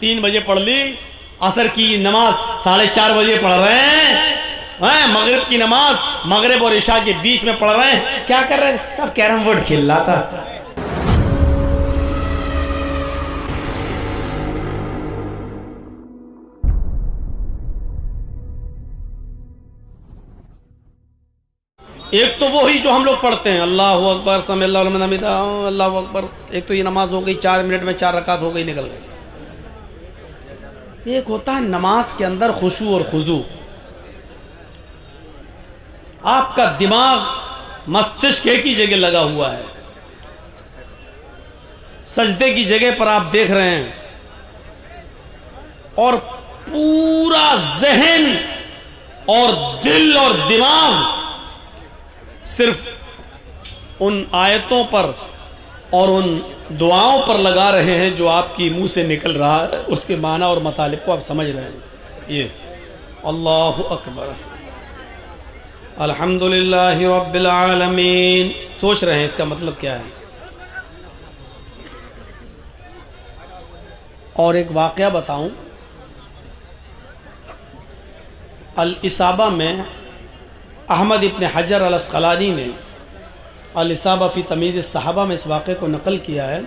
3 بجے پڑھ لی، عصر کی نماز 4:30 بجے پڑھ رہے ہیں، مغرب کی نماز مغرب اور عشاء کے بیچ میں پڑھ رہے ہیں، کیا کر رہے ہیں؟ سب کیرم بورڈ کھیل رہا تھا۔ ایک تو وہی جو ہم لوگ پڑھتے ہیں، اللہ اکبر سمع اللہ لمن حمدہ، اللہ اکبر، ایک تو یہ نماز ہو گئی 4 منٹ میں 4 رکعت ہو گئی، نکل گئی۔ ایک ہوتا ہے نماز کے اندر خشوع اور خضوع، آپ کا دماغ مستشک ایک ہی جگہ لگا ہوا ہے، سجدے کی جگہ پر آپ دیکھ رہے ہیں، اور پورا ذہن اور دل اور دماغ صرف ان آیتوں پر اور ان دعاؤں پر لگا رہے ہیں جو آپ کی منہ سے نکل رہا ہے، اس کے معنی اور مطالب کو آپ سمجھ رہے ہیں۔ یہ اللہ اکبر، الحمدللہ رب العالمین، سوچ رہے ہیں اس کا مطلب کیا ہے۔ اور ایک واقعہ بتاؤں، الاصابہ میں احمد ابن حجر العسقلانی نے الاصابہ فی تمیز الصحابہ میں اس واقعے کو نقل کیا ہے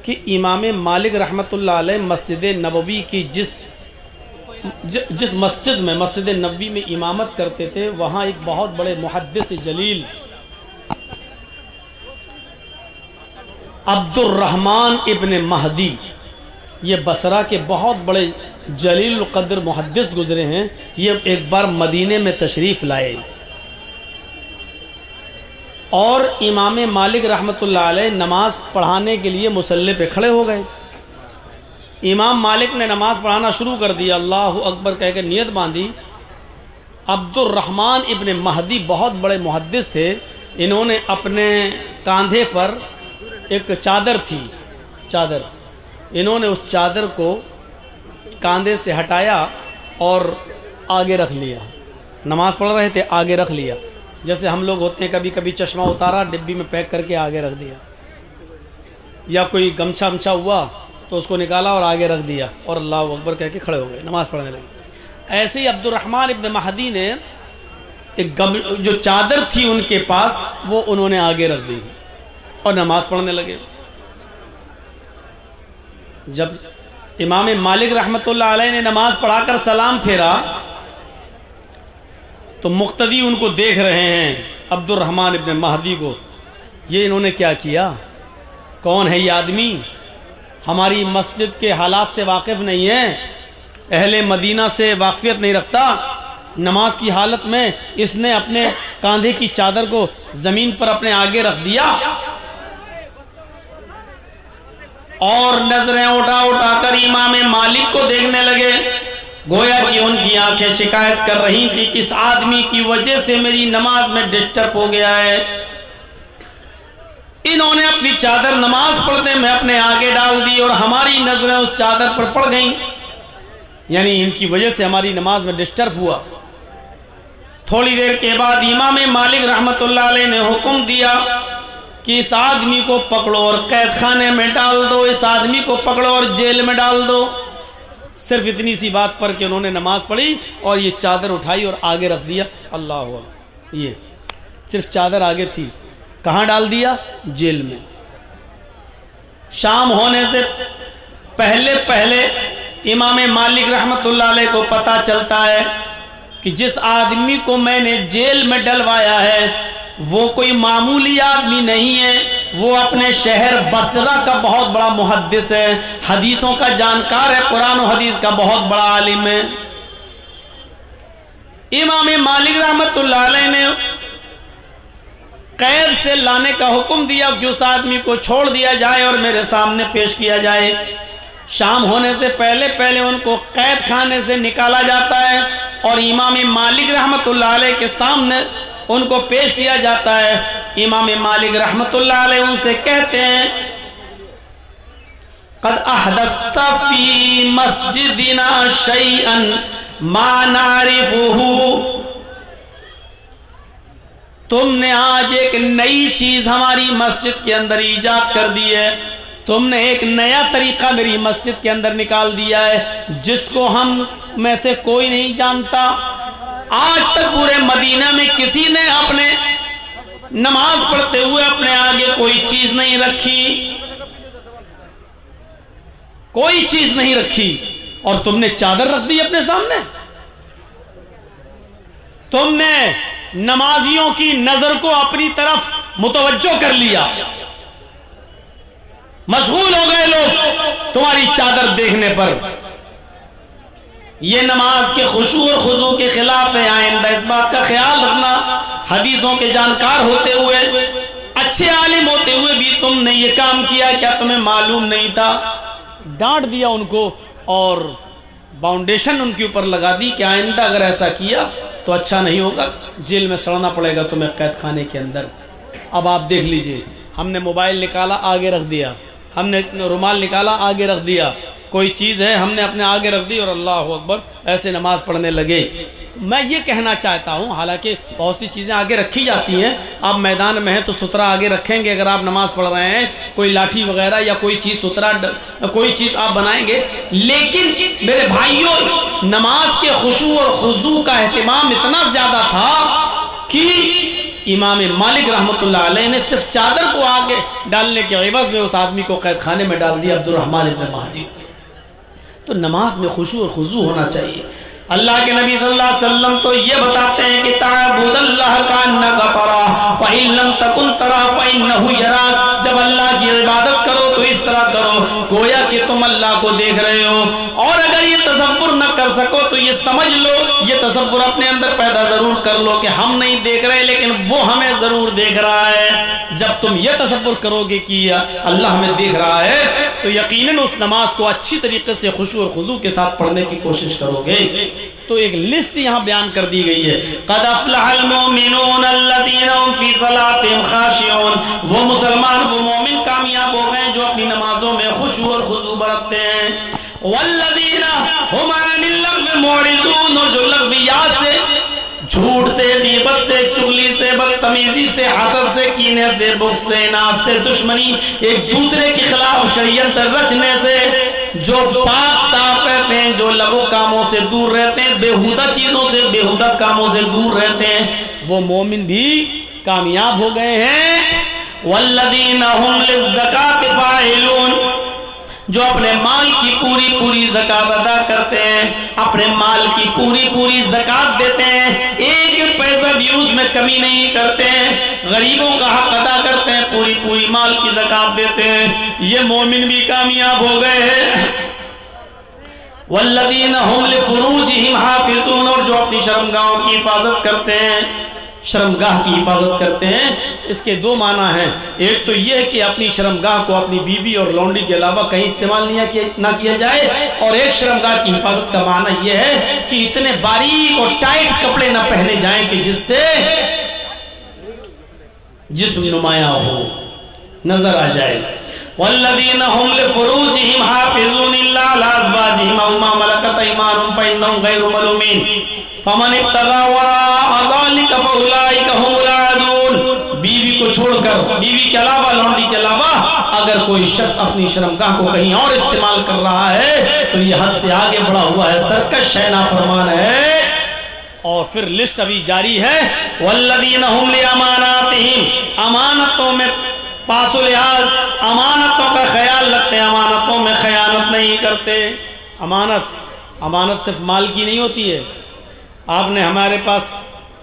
کہ امام مالک رحمۃ اللہ علیہ مسجد نبوی کی جس مسجد میں مسجد نبوی میں امامت کرتے تھے، وہاں ایک بہت بڑے محدث جلیل عبد الرحمن ابن مہدی، یہ بصرہ کے بہت بڑے جلیل القدر محدث گزرے ہیں، یہ ایک بار مدینے میں تشریف لائے اور امام مالک رحمۃ اللہ علیہ نماز پڑھانے کے لیے مصلی پہ کھڑے ہو گئے۔ امام مالک نے نماز پڑھانا شروع کر دیا، اللہ اکبر کہہ کے نیت باندھی۔ عبد الرحمن ابن مہدی بہت بڑے محدث تھے، انہوں نے اپنے کاندھے پر ایک چادر تھی، انہوں نے اس چادر کو کاندھے سے ہٹایا اور آگے رکھ لیا، نماز پڑھ رہے تھے آگے رکھ لیا، جیسے ہم لوگ ہوتے ہیں کبھی کبھی چشمہ اتارا ڈبی میں پیک کر کے آگے رکھ دیا، یا کوئی گمچھا امچھا ہوا تو اس کو نکالا اور آگے رکھ دیا اور اللہ اکبر کہہ کے کھڑے ہو گئے، نماز پڑھنے لگے۔ ایسے ہی عبد الرحمن ابن مہدی نے ایک جو چادر تھی ان کے پاس وہ انہوں نے آگے رکھ دی اور نماز پڑھنے لگے۔ جب امام مالک رحمۃ اللہ علیہ نے نماز پڑھا کر سلام پھیرا تو مقتدی ان کو دیکھ رہے ہیں، عبد الرحمن ابن مہدی کو، یہ انہوں نے کیا کیا؟ کون ہے یہ آدمی؟ ہماری مسجد کے حالات سے واقف نہیں ہے، اہل مدینہ سے واقفیت نہیں رکھتا، نماز کی حالت میں اس نے اپنے کاندھے کی چادر کو زمین پر اپنے آگے رکھ دیا اور نظریں اٹھا اٹھا کر امام مالک کو دیکھنے لگے، گویا کہ ان کی آنکھیں شکایت کر رہی تھی کہ اس آدمی کی وجہ سے میری نماز میں ڈسٹرب ہو گیا ہے۔ انہوں نے اپنی چادر نماز پڑھنے میں اپنے آگے ڈال دی اور ہماری نظریں اس چادر پر پڑ گئیں، یعنی ان کی وجہ سے ہماری نماز میں ڈسٹرب ہوا۔ تھوڑی دیر کے بعد امام مالک رحمۃ اللہ علیہ نے حکم دیا کہ اس آدمی کو پکڑو اور قید خانے میں ڈال دو، اس آدمی کو پکڑو اور جیل میں ڈال دو۔ صرف اتنی سی بات پر کہ انہوں نے نماز پڑھی اور یہ چادر اٹھائی اور آگے رکھ دیا، اللہ اکبر، یہ صرف چادر آگے تھی، کہاں ڈال دیا؟ جیل میں۔ شام ہونے سے پہلے امام مالک رحمۃ اللہ علیہ کو پتہ چلتا ہے کہ جس آدمی کو میں نے جیل میں ڈلوایا ہے وہ کوئی معمولی آدمی نہیں ہے، وہ اپنے شہر بصرہ کا بہت بڑا محدث ہے، حدیثوں کا جانکار ہے، قرآن و حدیث کا بہت بڑا عالم ہے۔ امام مالک رحمۃ اللہ علیہ نے قید سے لانے کا حکم دیا کہ اس آدمی کو چھوڑ دیا جائے اور میرے سامنے پیش کیا جائے۔ شام ہونے سے پہلے ان کو قید خانے سے نکالا جاتا ہے اور امام مالک رحمۃ اللہ علیہ کے سامنے ان کو پیش کیا جاتا ہے۔ امام مالک رحمۃ اللہ علیہ ان سے کہتے ہیں، قد احدثت فی مسجدنا شیئا ما نعرفہ، تم نے آج ایک نئی چیز ہماری مسجد کے اندر ایجاد کر دی ہے تم نے ایک نیا طریقہ میری مسجد کے اندر نکال دیا ہے جس کو ہم میں سے کوئی نہیں جانتا. آج تک پورے مدینہ میں کسی نے اپنے نماز پڑھتے ہوئے اپنے آگے کوئی چیز نہیں رکھی, کوئی چیز نہیں رکھی, اور تم نے چادر رکھ دی اپنے سامنے. تم نے نمازیوں کی نظر کو اپنی طرف متوجہ کر لیا, مشغول ہو گئے لوگ تمہاری چادر دیکھنے پر. یہ نماز کے خشوع اور خضوع کے خلاف ہے. آئندہ اس بات کا خیال رکھنا, حدیثوں کے جانکار ہوتے ہوئے, اچھے عالم ہوتے ہوئے بھی تم نے یہ کام کیا, کیا تمہیں معلوم نہیں تھا؟ ڈانٹ دیا ان کو اور باؤنڈیشن ان کے اوپر لگا دی کہ آئندہ اگر ایسا کیا تو اچھا نہیں ہوگا, جیل میں سڑنا پڑے گا تمہیں, قید خانے کے اندر. اب آپ دیکھ لیجئے, ہم نے موبائل نکالا آگے رکھ دیا, ہم نے رومال نکالا آگے رکھ دیا, کوئی چیز ہے ہم نے اپنے آگے رکھ دی اور اللہ اکبر ایسے نماز پڑھنے لگے. میں یہ کہنا چاہتا ہوں, حالانکہ بہت سی چیزیں آگے رکھی جاتی ہیں, آپ میدان میں ہیں تو سترہ آگے رکھیں گے اگر آپ نماز پڑھ رہے ہیں, کوئی لاٹھی وغیرہ یا کوئی چیز سترہ کوئی چیز آپ بنائیں گے, لیکن میرے بھائیوں نماز کے خشوع اور خضوع کا اہتمام اتنا زیادہ تھا کہ امام مالک رحمۃ اللہ علیہ نے صرف چادر کو آگے ڈالنے کے عوض میں اس آدمی کو قید خانے میں ڈال دیا, عبد الرحمن ابن مہدی. تو نماز میں خشوع اور خضوع ہونا چاہیے. اللہ کے نبی صلی اللہ علیہ وسلم تو یہ بتاتے ہیں کہ تعبد اللہ کانک ترا فإن لم تکن ترا فإنہ یراک. جب اللہ کی عبادت کرو تو اس طرح کرو گویا کہ تم اللہ کو دیکھ رہے ہو, اور اگر یہ تصور نہ کر سکو تو یہ سمجھ لو, یہ تصور اپنے اندر پیدا ضرور کر لو کہ ہم نہیں دیکھ رہے لیکن وہ ہمیں ضرور دیکھ رہا ہے. جب تم یہ تصور کرو گے کہ اللہ ہمیں دیکھ رہا ہے تو یقیناً اس نماز کو اچھی طریقے سے خشوع اور خضوع کے ساتھ پڑھنے کی کوشش کرو گے. تو ایک لسٹ یہاں بیان کر دی گئی ہے, قد افلح المؤمنون الذین هم فی صلاتهم خاشعون. وہ مسلمان وہ مومن کامیاب ہو گئے جو اپنی نمازوں میں خشوع اور خضوع برتتے ہیں. والذین هم عن اللغو معرضون, اور جو لغویات سے, جھوٹ سے, غیبت سے, چغلی سے, بدتمیزی سے, حسد سے, کینے سے, بغض سے, اناد سے, دشمنی, ایک دوسرے کے خلاف شریعت رچنے سے, جو پاک صاف رہتے ہیں, جو لغو کاموں سے دور رہتے ہیں, بےہودہ چیزوں سے, بےہودہ کاموں سے دور رہتے ہیں, وہ مومن بھی کامیاب ہو گئے ہیں. والذین هم للزکاۃ فاعلون, جو اپنے مال کی پوری پوری زکات ادا کرتے ہیں, اپنے مال کی پوری پوری زکات دیتے ہیں, ایک پیسہ بھی اس میں کمی نہیں کرتے ہیں, غریبوں کا حق ادا کرتے ہیں, پوری پوری مال کی زکات دیتے ہیں, یہ مومن بھی کامیاب ہو گئے ہیں. والذین هم لفروجہم حافظون, اور جو اپنی شرمگاہوں کی حفاظت کرتے ہیں, شرمگاہ کی حفاظت کرتے ہیں. اس کے دو معنی ہیں, ایک تو یہ کہ اپنی شرمگاہ کو اپنی بیوی اور لونڈی کے علاوہ کہیں استعمال نہ کیا جائے, اور ایک شرمگاہ کی حفاظت کا معنی یہ ہے کہ اتنے باریک اور ٹائٹ کپڑے نہ پہنے جائیں کہ جس سے جسم نمایاں ہو, نظر آ جائے. والذین هم لفروجہم حافظون الا علی ازواجہم او ما ملکت ایمانہم فإنہم غیر ملومین فمن ابتغى وراء ذلك فاولئک هم العادون. بیوی کو چھوڑ کر, بیوی کے علاوہ, لونڈی کے علاوہ اگر کوئی شخص اپنی شرمگاہ کو کہیں اور استعمال کر رہا ہے تو یہ حد سے آگے بڑھا ہوا ہے, سرکش ہے, نافرمان ہے. اور پھر لسٹ ابھی جاری ہے. والذین هم لاماناتہم, امانتوں میں پاس و لحاظ, امانتوں کا خیال رکھتے ہیں, امانتوں میں خیانت نہیں کرتے. امانت صرف مال کی نہیں ہوتی ہے. آپ نے ہمارے پاس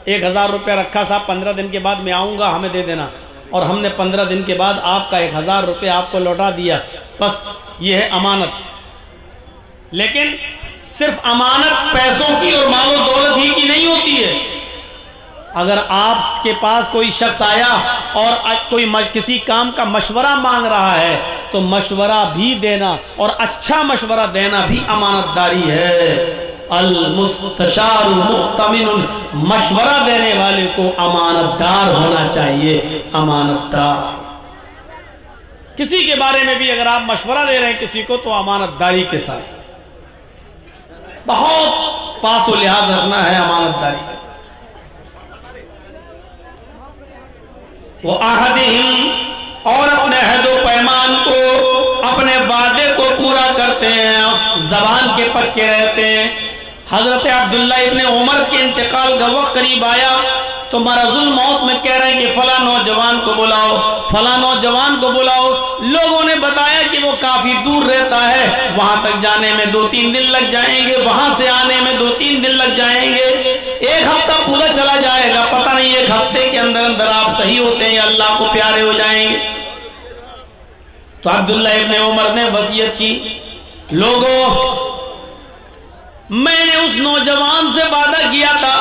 1000 روپے رکھا, صاحب 15 دن کے بعد میں آؤں گا, ہمیں دے دینا, اور ہم نے 15 دن کے بعد آپ کا 1000 روپے آپ کو لوٹا دیا, بس یہ ہے امانت. لیکن صرف امانت پیسوں کی اور مال و دولت ہی کی نہیں ہوتی ہے. اگر آپ کے پاس کوئی شخص آیا اور کوئی کسی کام کا مشورہ مانگ رہا ہے تو مشورہ بھی دینا, اور اچھا مشورہ دینا بھی امانت داری ہے. المستشار مؤتمن, مشورہ دینے والے کو امانت دار ہونا چاہیے, امانت دار. کسی کے بارے میں بھی اگر آپ مشورہ دے رہے ہیں کسی کو تو امانت داری کے ساتھ, بہت پاس و لحاظ رکھنا ہے امانت داری کا. وہ عہدہم, اور اپنے عہد و پیمان کو اپنے وعدے کو پورا کرتے ہیں، زبان کے پکے رہتے ہیں۔ حضرت عبداللہ ابن عمر کے انتقال کا وقت قریب آیا تو مرض الموت میں کہہ رہے ہیں کہ فلاں نوجوان کو بلاؤ، فلاں نوجوان کو بلاؤ۔ لوگوں نے بتایا کہ وہ کافی دور رہتا ہے، وہاں تک جانے میں 2-3 دن لگ جائیں گے، وہاں سے آنے میں 2-3 دن لگ جائیں گے، 1 ہفتہ پورا چلا جائے گا، پتہ نہیں 1 ہفتے کے اندر اندر آپ صحیح ہوتے ہیں یا اللہ کو پیارے ہو جائیں گے۔ تو عبداللہ ابن عمر نے وصیت کی، لوگوں میں نے اس نوجوان سے وعدہ کیا تھا،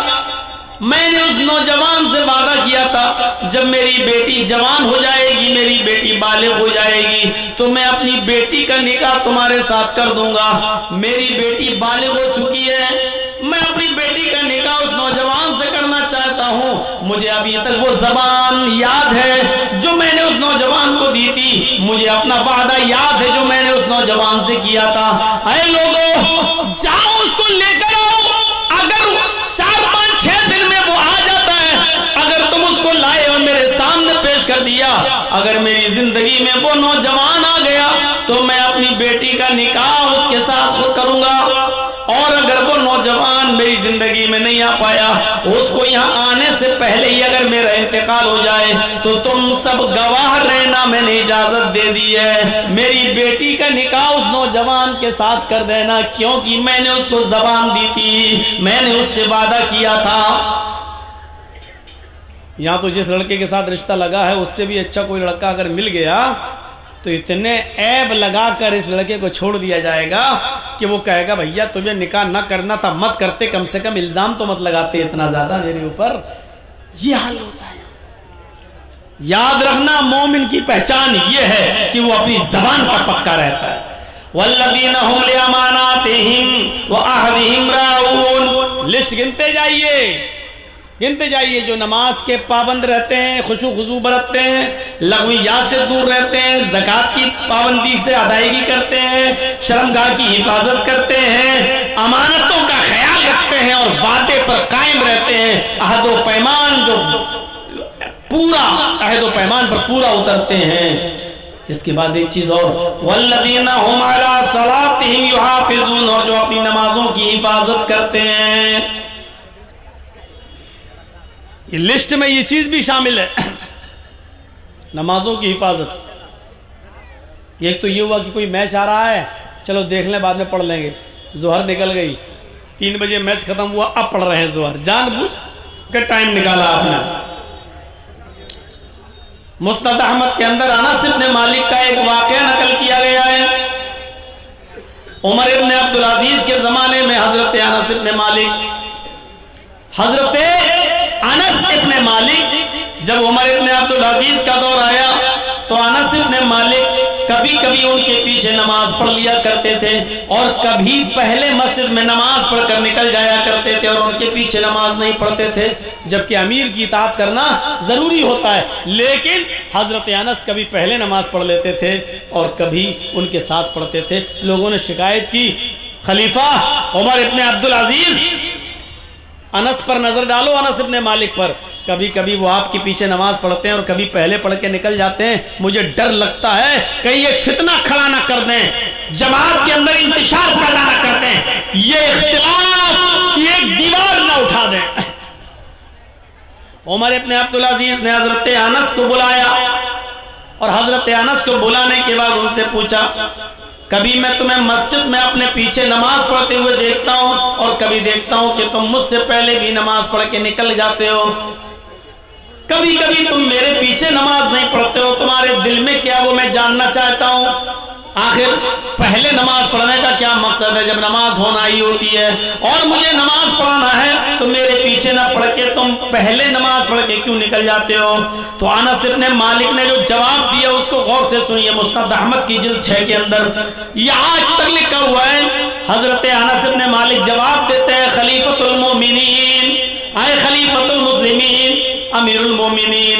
میں نے اس نوجوان سے وعدہ کیا تھا جب میری بیٹی جوان ہو جائے گی، میری بیٹی بالغ ہو جائے گی تو میں اپنی بیٹی کا نکاح تمہارے ساتھ کر دوں گا۔ میری بیٹی بالغ ہو چکی ہے، میں اپنی بیٹی کا نکاح اس نوجوان سے کرنا چاہتا ہوں۔ مجھے ابھی تک وہ زبان یاد ہے جو میں نے اس نوجوان کو دی تھی، مجھے اپنا وعدہ یاد ہے جو میں نے اس نوجوان سے کیا تھا۔ اے لوگوں، جاؤ اس کو لے کر آؤ، اگر 4-5-6 دن میں وہ آ جاتا ہے، اگر تم اس کو لائے اور میرے سامنے پیش کر دیا، اگر میری زندگی میں وہ نوجوان آ گیا تو میں اپنی بیٹی کا نکاح اس کے ساتھ خود کروں گا، اور اگر وہ نوجوان میری زندگی میں نہیں آ پایا، اس کو یہاں آنے سے پہلے ہی اگر میرا انتقال ہو جائے تو تم سب گواہ رہنا، میں نے اجازت دے دی ہے، میری بیٹی کا نکاح اس نوجوان کے ساتھ کر دینا، کیونکہ میں نے اس کو زبان دی تھی، میں نے اس سے وعدہ کیا تھا۔ یہاں تو جس لڑکے کے ساتھ رشتہ لگا ہے اس سے بھی اچھا کوئی لڑکا اگر مل گیا تو اتنے عیب لگا کر اس لڑکے کو چھوڑ دیا جائے گا کہ وہ کہے گا بھیا تمہیں نکاح نہ کرنا تھا مت کرتے، کم سے کم الزام تو مت لگاتے اتنا زیادہ میرے اوپر۔ یہ حال ہوتا ہے۔ یاد رکھنا، مومن کی پہچان یہ ہے کہ وہ اپنی زبان پر پکا رہتا ہے۔ والذین هم لأماناتهم وعہدهم راعون۔ لسٹ گنتے جائیے جو نماز کے پابند رہتے ہیں، خشوع خضوع برتتے ہیں، لغویات سے دور رہتے ہیں، زکوٰۃ کی پابندی سے ادائیگی کرتے ہیں، شرمگاہ کی حفاظت کرتے ہیں، امانتوں کا خیال رکھتے ہیں اور وعدے پر قائم رہتے ہیں، عہد و پیمان پر پورا اترتے ہیں۔ اس کے بعد ایک چیز اور، والذین هم علی صلاتهم یحافظون، اور جو اپنی نمازوں کی حفاظت کرتے ہیں۔ یہ لسٹ میں یہ چیز بھی شامل ہے، نمازوں کی حفاظت۔ ایک تو یہ ہوا کہ کوئی میچ آ رہا ہے، چلو دیکھ لیں بعد میں پڑھ لیں گے، ظہر نکل گئی، 3 بجے میچ ختم ہوا، اب پڑھ رہے ہیں ظہر، جان بوجھ کے ٹائم نکالا آپ نے۔ مسند احمد کے اندر انس ابن مالک کا ایک واقعہ نقل کیا گیا ہے۔ عمر ابن عبدالعزیز کے زمانے میں حضرت انس ابن مالک جب عمر ابن عبدالعزیز کا دور آیا تو انس ابن مالک کبھی کبھی ان کے پیچھے نماز پڑھ لیا کرتے تھے اور کبھی پہلے مسجد میں نماز پڑھ کر نکل جایا کرتے تھے اور ان کے پیچھے نماز نہیں پڑھتے تھے، جبکہ امیر کی اطاعت کرنا ضروری ہوتا ہے، لیکن حضرت انس کبھی پہلے نماز پڑھ لیتے تھے اور کبھی ان کے ساتھ پڑھتے تھے۔ لوگوں نے شکایت کی، خلیفہ عمر ابن عبدالعزیز انس پر نظر ڈالو، انس ابن مالک پر، کبھی کبھی وہ آپ کے پیچھے نماز پڑھتے ہیں اور کبھی پہلے پڑھ کے نکل جاتے ہیں، مجھے ڈر لگتا ہے کہیں ایک فتنہ کھڑا نہ کر دیں، جماعت کے اندر انتشار پیدا نہ کر دیں، یہ اختلاف کی ایک دیوار نہ اٹھا دیں۔ عمر ابن عبدالعزیز نے حضرت انس کو بلایا اور حضرت انس کو بلانے کے بعد ان سے پوچھا، کبھی میں تمہیں مسجد میں اپنے پیچھے نماز پڑھتے ہوئے دیکھتا ہوں اور کبھی دیکھتا ہوں کہ تم مجھ سے پہلے بھی نماز پڑھ کے نکل جاتے ہو، کبھی کبھی تم میرے پیچھے نماز نہیں پڑھتے ہو، تمہارے دل میں کیا وہ میں جاننا چاہتا ہوں، آخر پہلے نماز پڑھنے کا کیا مقصد ہے جب نماز ہونا ہی ہوتی ہے، اور مجھے نماز پڑھنا ہے تو میرے پیچھے نہ پڑھ کے تم پہلے نماز پڑھ کے کیوں نکل جاتے ہو؟ تو انس ابن مالک نے جو جواب دیا اس کو غور سے سنیے، مسند احمد کی جلد 6 کے اندر یہ آج تک لکھا ہوا ہے۔ حضرت انس ابن مالک جواب دیتے ہیں، خلیفۃ المومنین، اے خلیفۃ المسلمین، امیر المومنین،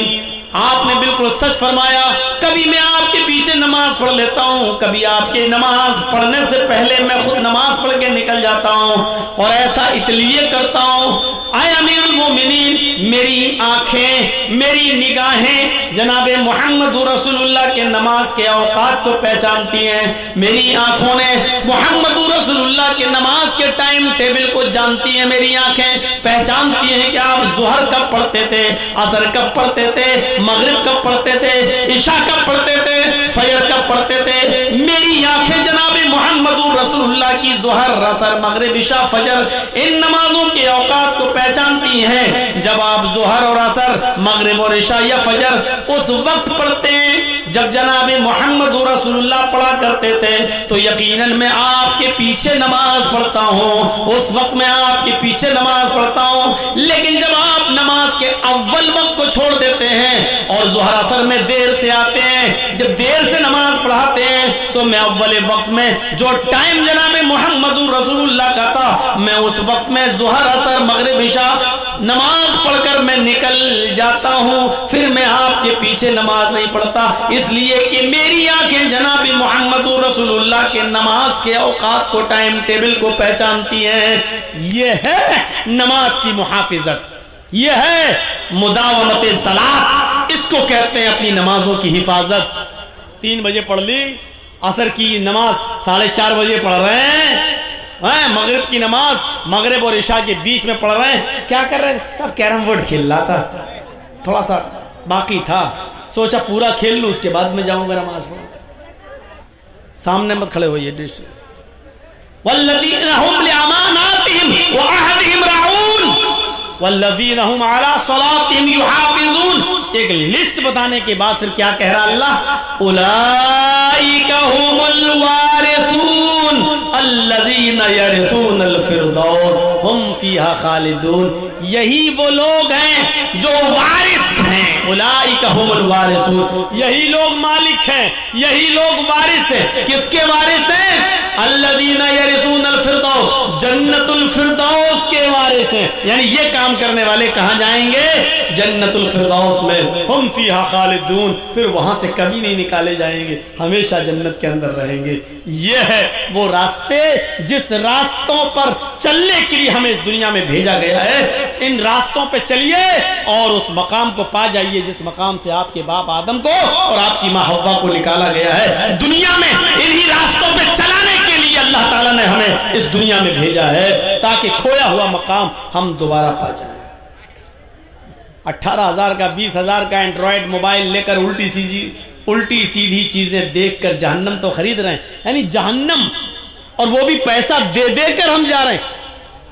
آپ نے بالکل سچ فرمایا، کبھی میں آپ کے پیچھے نماز پڑھ لیتا ہوں، کبھی آپ کے نماز پڑھنے سے پہلے میں خود نماز پڑھ کے نکل جاتا ہوں، اور ایسا اس لیے کرتا ہوں اے امیر المومنین، میری آنکھیں، میری نگاہیں جناب محمد رسول اللہ کے نماز کے اوقات کو پہچانتی ہیں، میری آنکھوں نے محمد رسول اللہ کے نماز کے ٹائم ٹیبل کو جانتی ہیں، میری آنکھیں پہچانتی ہیں کہ آپ ظہر کب پڑھتے تھے، عصر کب پڑھتے تھے، مغرب کب پڑھتے تھے، عشاء کب پڑھتے تھے، فجر کب پڑھتے تھے۔ میری آنکھیں جناب محمد رسول اللہ کی ظہر، عصر، مغرب، عشاء، فجر ان نمازوں کے اوقات کو پہچانتی ہیں۔ جب آپ ظہر اور عصر، مغرب اور عشاء یا فجر اس وقت پڑھتے ہیں جب جناب محمد رسول اللہ پڑھا کرتے تھے، تو یقیناً میں آپ کے پیچھے نماز پڑھتا ہوں، اس وقت میں آپ کے پیچھے نماز پڑھتا ہوں۔ لیکن جب آپ نماز کے اول وقت کو چھوڑ دیتے ہیں اور ظہر عصر میں دیر سے آتے ہیں، جب دیر سے نماز پڑھاتے ہیں، تو میں اول وقت میں جو ٹائم جناب محمد رسول اللہ کا تھا، میں اس وقت میں ظہر عصر مغرب عشاء نماز پڑھ کر میں نکل جاتا ہوں، پھر میں آپ کے پیچھے نماز نہیں پڑھتا، اس لیے کہ میری آنکھیں جناب محمد رسول اللہ کے نماز کے اوقات کو، ٹائم ٹیبل کو پہچانتی ہیں۔ یہ ہے نماز کی محافظت، یہ ہے مداومت صلاۃ، اس کو کہتے ہیں اپنی نمازوں کی حفاظت۔ 3 بجے پڑھ لی، عصر کی نماز 4:30 بجے پڑھ رہے ہیں، مغرب کی نماز مغرب اور عشاء کے بیچ میں پڑھ رہے ہیں، کیا کر رہے ہیں؟ صرف کیرم بورڈ کھیل رہا تھا، تھوڑا سا باقی تھا، سوچا پورا کھیل لوں اس کے بعد میں جاؤں گا نماز پڑھنے۔ سامنے مت کھڑے ہوئیے ڈش والذین هم لاماناتهم وعهدهم راعون والذین هم علی صلاتهم یحافظون۔ ایک لسٹ بتانے کے بعد پھر کیا کہہ رہا اللہ؟ اولئک هم الوارثون الذین یرثون الفردوس هم فیہا خالدون۔ یہی وہ لوگ ہیں جو وارث ہیں، اولئک هم الوارثون، یہی لوگ مالک ہیں، یہی لوگ وارث ہیں۔ کس کے وارث ہیں؟ الذین یرثون الفردوس، جنت الفردوس کے وارث ہیں، یعنی یہ کام کرنے والے کہاں جائیں گے؟ جنت الفردوس میں، ہم فیہا خالدون، پھر وہاں سے کبھی نہیں نکالے جائیں گے، ہمیشہ جنت کے اندر رہیں گے۔ یہ ہے وہ راستے جس راستوں پر چلنے کے لیے ہمیں اس دنیا میں بھیجا گیا ہے۔ ان راستوں پہ چلیے اور اس مقام کو پا جائیے جس مقام سے آپ کے باپ آدم کو اور آپ کی ماں حوا کو نکالا گیا ہے۔ دنیا میں انہی راستوں پہ چلانے کے لیے اللہ تعالیٰ نے ہمیں اس دنیا میں بھیجا ہے تاکہ کھویا ہوا مقام ہم دوبارہ پا جائیں۔ 18,000 کا 20,000 کا اینڈرائڈ موبائل لے کر الٹی سیدھی چیزیں دیکھ کر جہنم تو خرید رہے ہیں، یعنی جہنم، اور وہ بھی پیسہ دے دے کر ہم جا رہے ہیں،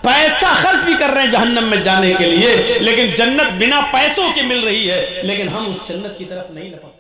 پیسہ خرچ بھی کر رہے ہیں جہنم میں جانے کے لیے، لیکن جنت بنا پیسوں کے مل رہی ہے، لیکن ہم اس جنت کی طرف نہیں لپک